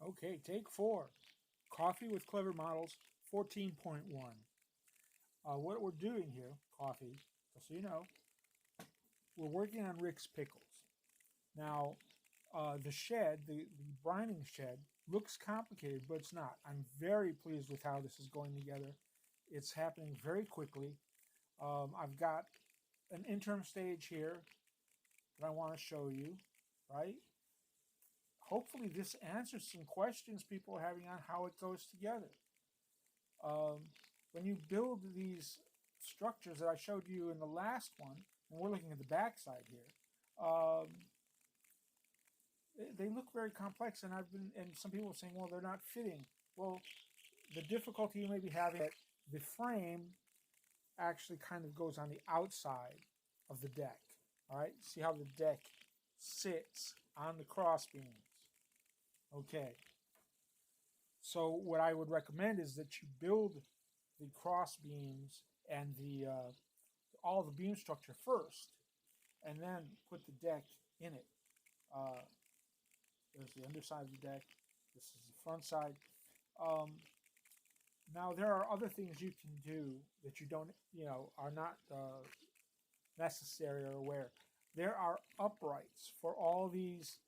Okay, take 4. Coffee with Clever Models 14.1. What we're doing here, coffee, just so you know, we're working on Rick's pickles. Now, the shed, the brining shed, looks complicated, but it's not. I'm very pleased with how this is going together. It's happening very quickly. I've got an interim stage here that I want to show you, right? Hopefully this answers some questions people are having on how it goes together. When you build these structures that I showed you in the last one, and we're looking at the back side here, they look very complex, and some people are saying, well, they're not fitting. Well, the difficulty you may be having is that the frame actually kind of goes on the outside of the deck. All right, see how the deck sits on the cross beams. Okay, so what I would recommend is that you build the cross beams and the all the beam structure first, and then put the deck in it. There's the underside of the deck. This is the front side. Now there are other things you can do that you don't, are not necessary or aware. There are uprights for all these,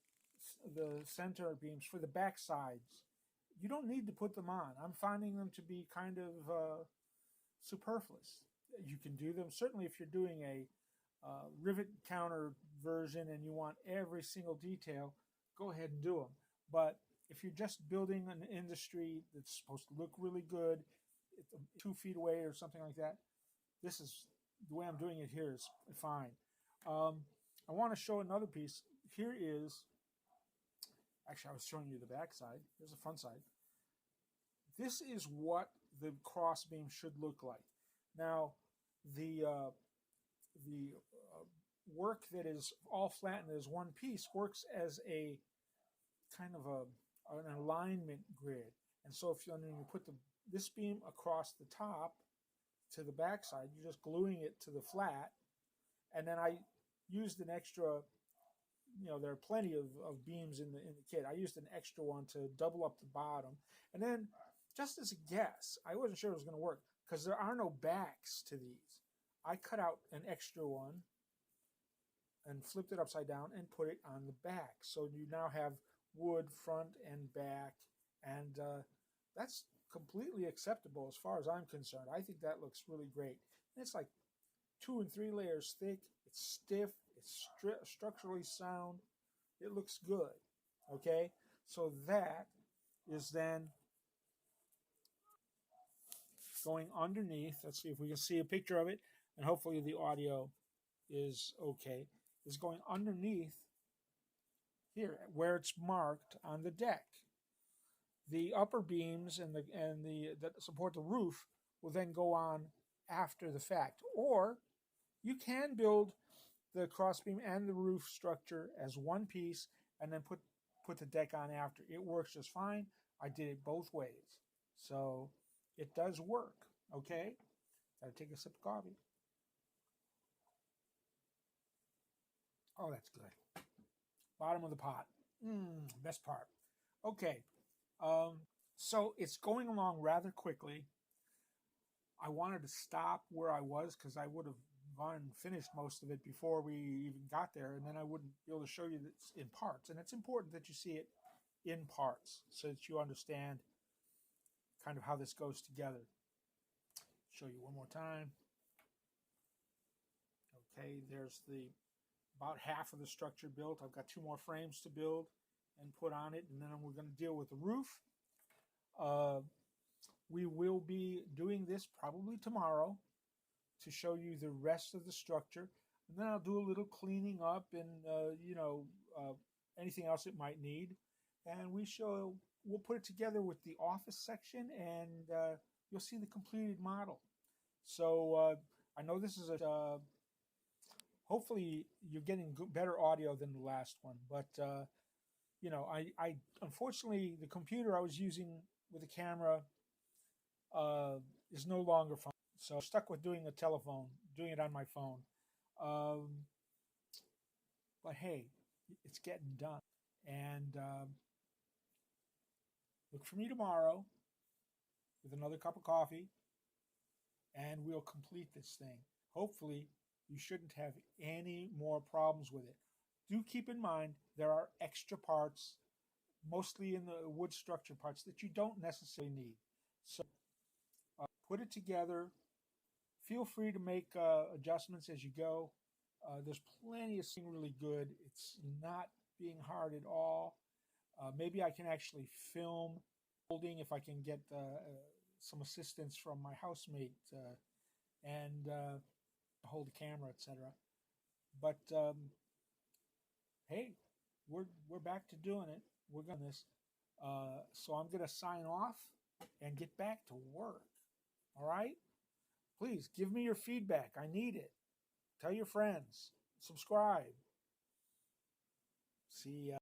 the center beams for the back sides. You don't need to put them on. I'm finding them to be kind of superfluous. You can do them certainly if you're doing a rivet counter version and you want every single detail. Go ahead and do them. But if you're just building an industry that's supposed to look really good, 2 feet away or something like that, this is the way I'm doing it here is fine. I want to show another piece. Here is, actually I was showing you the back side. Here's the front side. This is what the cross beam should look like. Now, the work that is all flattened as one piece works as a kind of an alignment grid. And so if you put this beam across the top to the back side, you're just gluing it to the flat. And then I used an extra, there are plenty of beams in the kit. I used an extra one to double up the bottom. And then just as a guess, I wasn't sure it was going to work because there are no backs to these. I cut out an extra one and flipped it upside down and put it on the back. So you now have wood front and back, and that's completely acceptable as far as I'm concerned. I think that looks really great. And it's like 2 and 3 layers thick. It's stiff. It's structurally sound. It looks good. Okay, so that is then going underneath. Let's see if we can see a picture of it, and hopefully the audio is okay. Is going underneath here where it's marked on the deck. The upper beams and the that support the roof will then go on after the fact. Or you can build the crossbeam and the roof structure as one piece and then put the deck on after. It works just fine. I did it both ways. So it does work. Okay? Gotta take a sip of coffee. Oh, that's good. Bottom of the pot. Best part. Okay. So it's going along rather quickly. I wanted to stop where I was because I would have gone and finished most of it before we even got there, and then I wouldn't be able to show you this in parts. And it's important that you see it in parts so that you understand kind of how this goes together. Show you one more time. Okay, there's about half of the structure built. I've got 2 more frames to build and put on it, and then we're going to deal with the roof. We will be doing this probably tomorrow to show you the rest of the structure, and then I'll do a little cleaning up and anything else it might need, and we'll put it together with the office section, and you'll see the completed model. So I know this is hopefully you're getting better audio than the last one, but I unfortunately the computer I was using with the camera is no longer fun, so I'm stuck with doing it on my phone. But hey, it's getting done, and look for me tomorrow with another cup of coffee, and we'll complete this thing. Hopefully, you shouldn't have any more problems with it. Do keep in mind there are extra parts, mostly in the wood structure parts, that you don't necessarily need. So put it together. Feel free to make adjustments as you go. There's plenty of things really good. It's not being hard at all. Maybe I can actually film holding if I can get some assistance from my housemate and hold the camera, etc. But hey, we're back to doing it. We're going this. So I'm going to sign off and get back to work. All right? Please give me your feedback. I need it. Tell your friends. Subscribe. See ya.